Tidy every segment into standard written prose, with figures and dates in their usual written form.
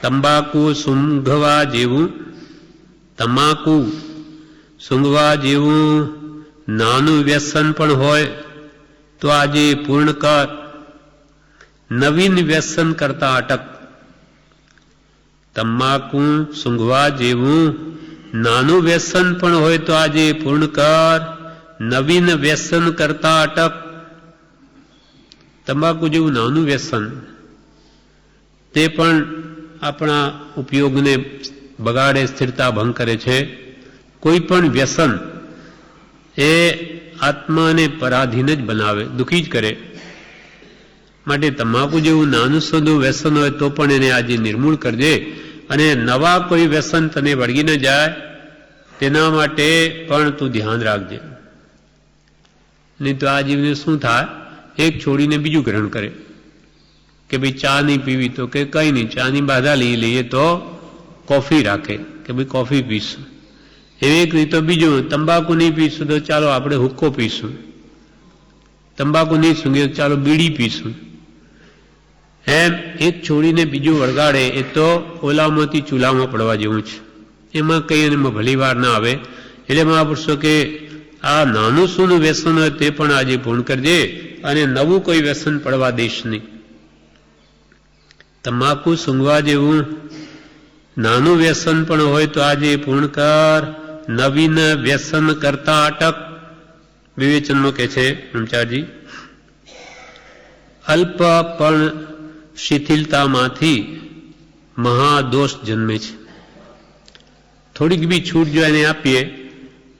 તંબાકુ સૂંઘવા જેવું, તમાકુ સૂંઘવા જેવું નાનું વ્યસન પણ હોય તો આજે પૂર્ણ કર. નવીન વ્યસન કરતા અટક. તમાકુ સૂંઘવા જેવું નાનું વ્યસન પણ હોય તો આજે પૂર્ણ કર. નવીન વ્યસન કરતા અટક. તમાકુ જેવું નાનું વ્યસન તે પણ આપણા ઉપયોગને બગાડે, સ્થિરતા ભંગ કરે છે. કોઈ પણ વ્યસન એ આત્માને પરાધીન જ બનાવે, દુઃખી જ કરે. માટે તમાકુ જેવું નાનું સૂંધું વ્યસન હોય તો પણ એને આજે નિર્મૂળ કરજે, અને નવા કોઈ વ્યસન તને વળગી ન જાય તેના માટે પણ તું ધ્યાન રાખજે. નહીં તો આ જીવને શું થાય, એક છોડીને બીજું ગ્રહણ કરે કે ભાઈ ચા નહીં પીવી તો કે કંઈ નહીં, ચાની બાધા લઈ લઈએ તો કોફી રાખે કે ભાઈ કોફી પીશું. એવી એક રીતે બીજું, તંબાકુ નહીં પીશું તો ચાલો આપણે હુક્કો પીશું, તંબાકુ નહીં સૂંઘીએ તો ચાલો બીડી પીશું. એમ એક છોડીને બીજું વળગાડે એ તો ઓલામાંથી ચૂલામાં પડવા જેવું છે. એમાં કંઈ એમાં ભલી વાર ના આવે. એટલે મહાપુરુષો કે આ નાનું સૂનું વ્યસન હોય તે પણ આજે પૂર્ણ કરજે, અને નવું કોઈ વ્યસન પડવા દેશ નહીં. તમાકુ સૂંઘવા જેવું નાનું વ્યસન પણ હોય તો આજે પૂર્ણ કર. નવીન વ્યસન કરતા અટક. વિવેચનમાં કહે છે બ્રહ્મચારી, અલ્પ પણ શિથિલતામાંથી મહાદોષ જન્મે છે. થોડીક બી છૂટ જો એને આપીએ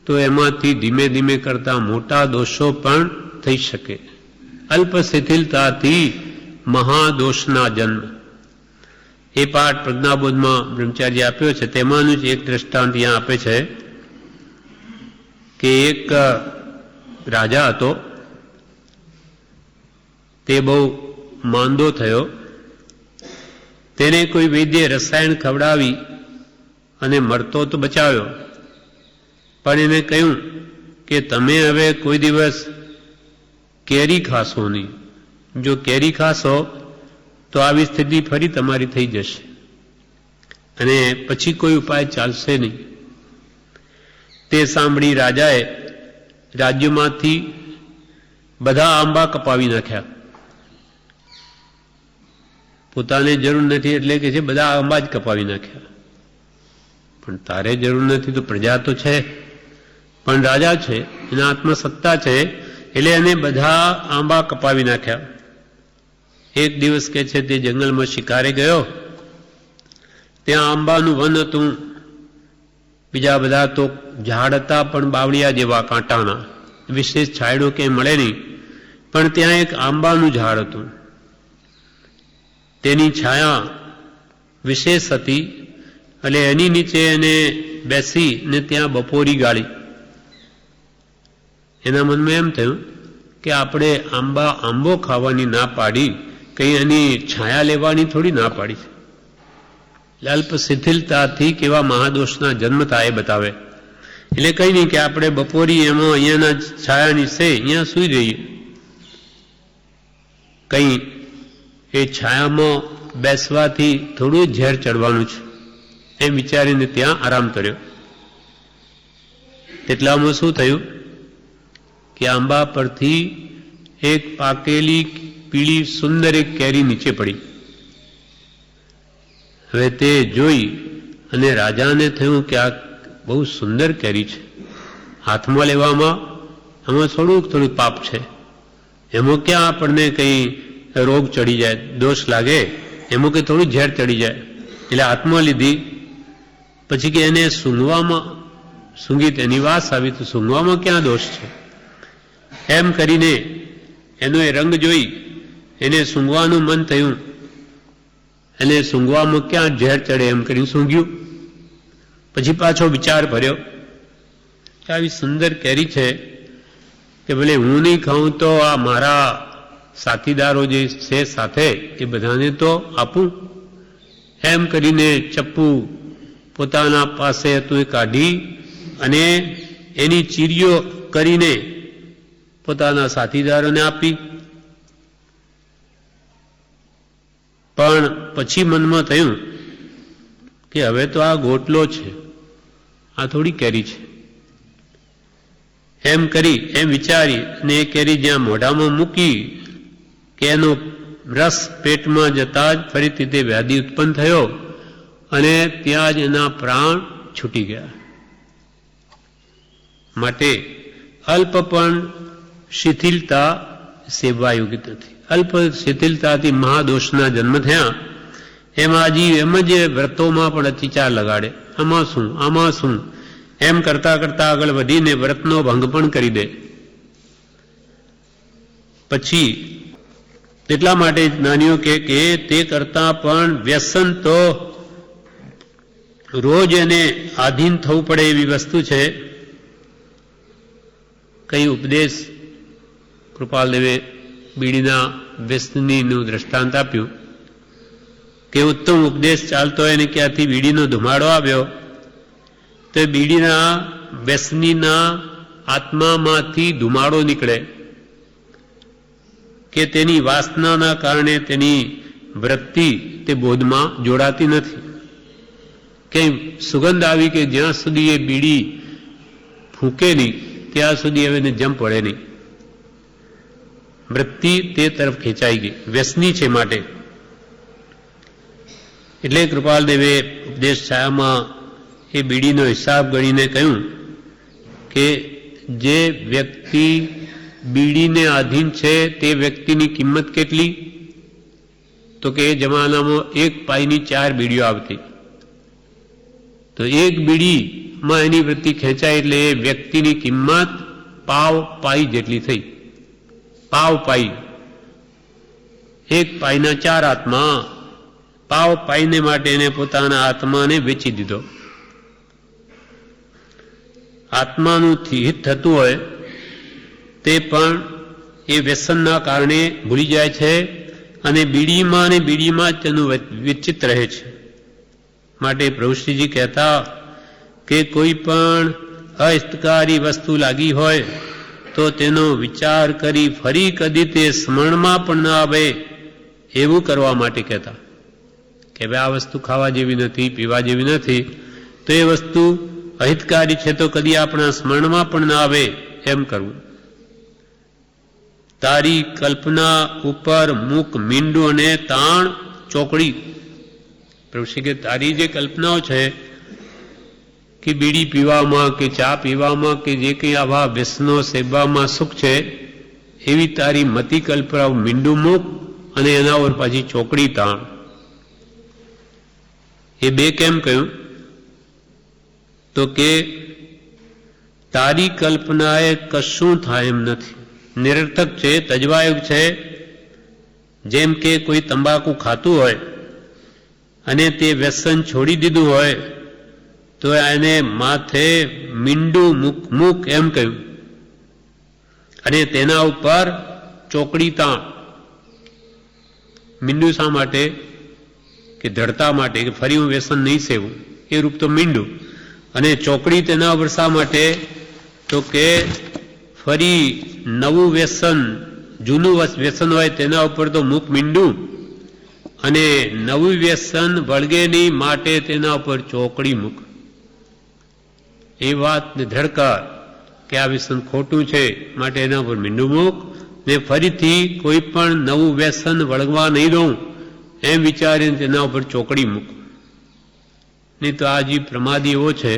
તો એમાંથી ધીમે ધીમે કરતા મોટા દોષો પણ થઈ શકે. અલ્પ શિથિલતાથી મહાદોષના જન્મ. એ પાઠ પ્રજ્ઞાબોધમાં બ્રહ્મચારી આપ્યો છે. તેમાંનું જ એક દ્રષ્ટાંત અહીંયા આપે છે કે એક રાજા હતો, તે બહુ માંદો થયો. તેને કોઈ વૈદ્ય રસાયણ ખવડાવી અને મરતો તો બચાવ્યો, પણ એને કહ્યું કે તમે હવે કોઈ દિવસ કેરી ખાશો નહીં. જો કેરી ખાશો તો આવી સ્થિતિ ફરી તમારી થઈ જશે અને પછી કોઈ ઉપાય ચાલશે નહીં. તે સાંભળી રાજાએ રાજ્યમાંથી બધા આંબા કપાવી નાખ્યા. પોતાને જરૂર નથી એટલે કે છે બધા આંબા જ કપાવી નાખ્યા. પણ તારે જરૂર નથી તો પ્રજા તો છે, પણ રાજા છે, એના આત્મસત્તા છે, એટલે એને બધા આંબા કપાવી નાખ્યા. એક દિવસ કે છે તે જંગલમાં શિકારે ગયો. ત્યાં આંબાનું વન હતું. બીજા બધા તો ઝાડ હતા પણ બાવળિયા જેવા કાંટાના, વિશેષ છાંયડો ક્યાંય મળે નહીં. પણ ત્યાં એક આંબાનું ઝાડ હતું. તેની છાયા વિશેષ હતી, એટલે એની નીચે એને બેસીને ત્યાં બપોરી ગાળી. એના મનમાં એમ થયું કે આપણે આંબો ખાવાની ના પાડી, કંઈ એની છાયા લેવાની થોડી ના પાડી છે. અલ્પ શિથિલતાથી કેવા મહાદોષના જન્મ થાય એ બતાવે. એટલે કંઈ નહીં કે આપણે બપોરી એમાં અહીંયાના છાયાની છે અહીંયા સૂઈ રહીએ. કંઈ એ છાયામાં બેસવાથી થોડું ઝેર ચડવાનું છે એમ વિચારીને ત્યાં આરામ કર્યો. તેટલામાં શું થયું કે આંબા પરથી એક પાકેલી પીળી સુંદર એક કેરી નીચે પડી. હવે તે જોઈ અને રાજાને થયું કે આ બહુ સુંદર કેરી છે, હાથમાં લેવામાં આમાં થોડુંક પાપ છે, એમાં ક્યાં આપણને કંઈ રોગ ચડી જાય, દોષ લાગે, એમાં કંઈ થોડું ઝેર ચડી જાય. એટલે હાથમાં લીધી. પછી કે એને સૂંઘી તેની વાસ આવી તો સૂંઘવામાં ક્યાં દોષ છે, એમ કરીને એનો એ રંગ જોઈ એને સૂંઘવાનું મન થયું. એને સૂંઘવામાં ક્યાં ઝેર ચડે એમ કરીને સૂંઘ્યું. પછી પાછો વિચાર ભર્યો કે આવી સુંદર કેરી છે કે ભલે હું નહીં ખાઉં તો આ મારા સાથીદારો જે છે સાથે એ બધાને તો આપું. એમ કરીને ચપ્પુ પોતાના પાસે હતું એ કાઢી અને એની ચીરીઓ કરીને પોતાના સાથીદારોને આપી. પણ પછી મનમાં થયું કે હવે તો આ ગોટલો છે, આ થોડી કેરી છે, એમ વિચારી અને એ કેરી જ્યાં મોઢામાં મૂકી કે એનો રસ પેટમાં જતા જ ફરીથી તે વ્યાધિ ઉત્પન્ન થયો અને ત્યાં જ એના પ્રાણ છૂટી ગયા. માટે અલ્પ પણ શિથિલતા સેવવા યોગ્ય નથી. અલ્પ શિથિલતાથી મહાદોષના જન્મ થયા. એમાં એમ જ વ્રતોમાં પણ અતિચાર લગાડે, આમાં શું એમ કરતા કરતા આગળ વધીને વ્રતનો ભંગ પણ કરી દે. પછી એટલા માટે જ્ઞાનીઓ કે તે કરતા પણ વ્યસન તો રોજ એને આધીન થવું પડે એવી વસ્તુ છે. કઈ ઉપદેશ કૃપાલદેવે બીડીના વ્યસનીનું દ્રષ્ટાંત આપ્યું કે ઉત્તમ ઉપદેશ ચાલતો હોય ને ક્યાંથી બીડીનો ધુમાડો આવ્યો તો બીડીના વ્યસનીના આત્મામાંથી ધુમાડો નીકળે કે તેની વાસનાના કારણે તેની વૃત્તિ તે બોધમાં જોડાતી નથી. કેમ સુગંધ આવી કે જ્યાં સુધી એ બીડી ફૂંકે નહીં ત્યાં સુધી હવે એને જમ પડે નહીં. વૃત્તિ તે તરફ ખેંચાઈ ગઈ, વ્યસની છે. માટે એટલે કૃપાલદેવે ઉપદેશ છાયામાં એ બીડીનો હિસાબ ગણીને કહ્યું કે જે વ્યક્તિ બીડીને આધીન છે તે વ્યક્તિની કિંમત કેટલી? તો કે એ જમાનામાં 1 પાઈની 4 બીડીઓ આવતી. તો 1 બીડીમાં એની વૃત્તિ ખેંચાય એટલે એ વ્યક્તિની કિંમત પાવ પાઈ જેટલી થઈ. પાવ પાઈ, 1 પાઈના 4 આત્મા. પાવ પાઈને માટે એને પોતાના આત્માને વેચી દીધો. આત્માનું હિત થતું હોય તે પણ એ વ્યસનના કારણે ભૂલી જાય છે અને બીડીમાં જ તેનું વિચિત રહે છે. માટે પ્રભુશ્રીજી કહેતા કે કોઈ પણ અહિતકારી વસ્તુ લાગી હોય તો તેનો વિચાર કરી ફરી કદી તે સ્મરણમાં પણ ન આવે એવું કરવા માટે કહેતા કે ભાઈ આ વસ્તુ ખાવા જેવી નથી, પીવા જેવી નથી, તો એ વસ્તુ અહિતકારી છે તો કદી આપણા સ્મરણમાં પણ ન આવે એમ કરવું. તારી કલ્પના ઉપર મૂક મીંડું અને તાણ ચોકડી. પ્રભુશ્રી કે તારી જે કલ્પનાઓ છે કે બીડી પીવામાં કે ચા પીવામાં કે જે કંઈ આવા વ્યસનો સેવવામાં સુખ છે એવી તારી મતિ કલ્પના મીંડું મૂક અને એના ઉપર પાછી ચોકડી તાણ. એ બે કેમ કહ્યું? તો કે તારી કલ્પનાએ કશું થાય એમ નથી, નિરર્થક છે, તજવાયુગ છે. જેમ કે કોઈ તંબાકુ ખાતું હોય અને તે વ્યસન છોડી દીધું હોય તો એને માથે મીંડું મૂક એમ કહ્યું અને તેના ઉપર ચોકડી તાણ. મીંડું શા માટે? કે દ્રઢતા માટે, કે ફરી હું વ્યસન નહીં સેવું એ રૂપ તો મીંડું. અને ચોકડી તેના ઉપર શા માટે? તો કે ફરી નવું વ્યસન, જૂનું વ્યસન હોય તેના ઉપર તો મૂક મીંડું અને નવું વ્યસન વળગે નહીં માટે તેના ઉપર ચોકડી મૂક. એ વાતને ધડકાર કે આ વ્યસન ખોટું છે માટે એના ઉપર મીંડું મૂક ને ફરીથી કોઈ પણ નવું વ્યસન વળગવા નહીં દઉં એમ વિચારીને તેના ઉપર ચોકડી મૂક. નહીં તો આ જીવ પ્રમાદી એવો છે,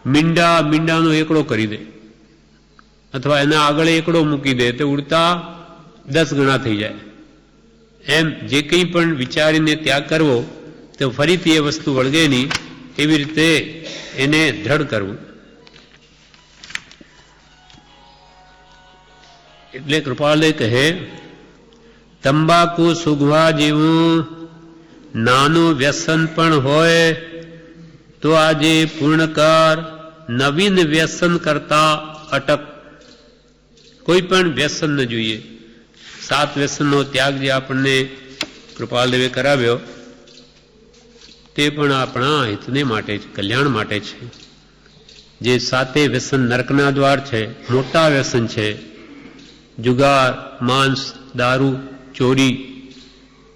મીંડાનો એકડો કરી દે અથવા એના આગળ એકડો મૂકી દે તો ઉડતા 10 ગણા થઈ જાય. એમ જે કંઈ પણ વિચારીને ત્યાગ કરવો તો ફરીથી એ વસ્તુ વળગે નહીં એવી રીતે એને દ્રઢ કરવું. એટલે કૃપાલય કહે તંબાકુ સુગવા જેવું નાનું વ્યસન પણ હોય તો આજે પૂર્ણકાર નવીન વ્યસન કરતા અટક. કોઈ પણ વ્યસન ન જોઈએ. 7 વ્યસનનો ત્યાગ જે આપણને કૃપાલદેવે કરાવ્યો તે પણ આપણા હિતને માટે છે, કલ્યાણ માટે છે. જે 7 વ્યસન નરકના દ્વાર છે, મોટા વ્યસન છે. જુગાર, માંસ, દારૂ, ચોરી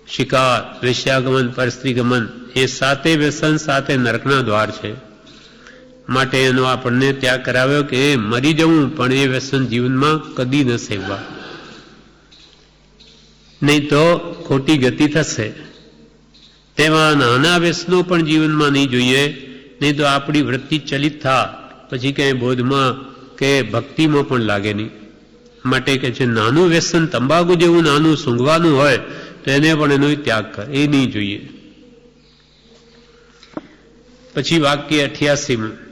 શિકાર, વેશ્યાગમન, પરસ્ત્રીગમન એ સાતે વ્યસન સાતે નરકના દ્વાર છે. માટે એનો આપણને ત્યાગ કરાવ્યો કે મરી જવું પણ એ વ્યસન જીવનમાં કદી ન સેવવા, નહીં તો ખોટી ગતિ થશે. તેમાં નાના વ્યસનો પણ જીવનમાં નહીં જોઈએ, નહીં તો આપણી વૃત્તિ ચલિત થા પછી ક્યાંય બોધમાં કે ભક્તિમાં પણ લાગે નહીં. માટે કે છે નાનું વ્યસન તંબાકુ જેવું નાનું સૂંઘવાનું હોય તો એને પણ એનો ત્યાગ કર, એ નહીં જોઈએ. પછી વાક્ય 88.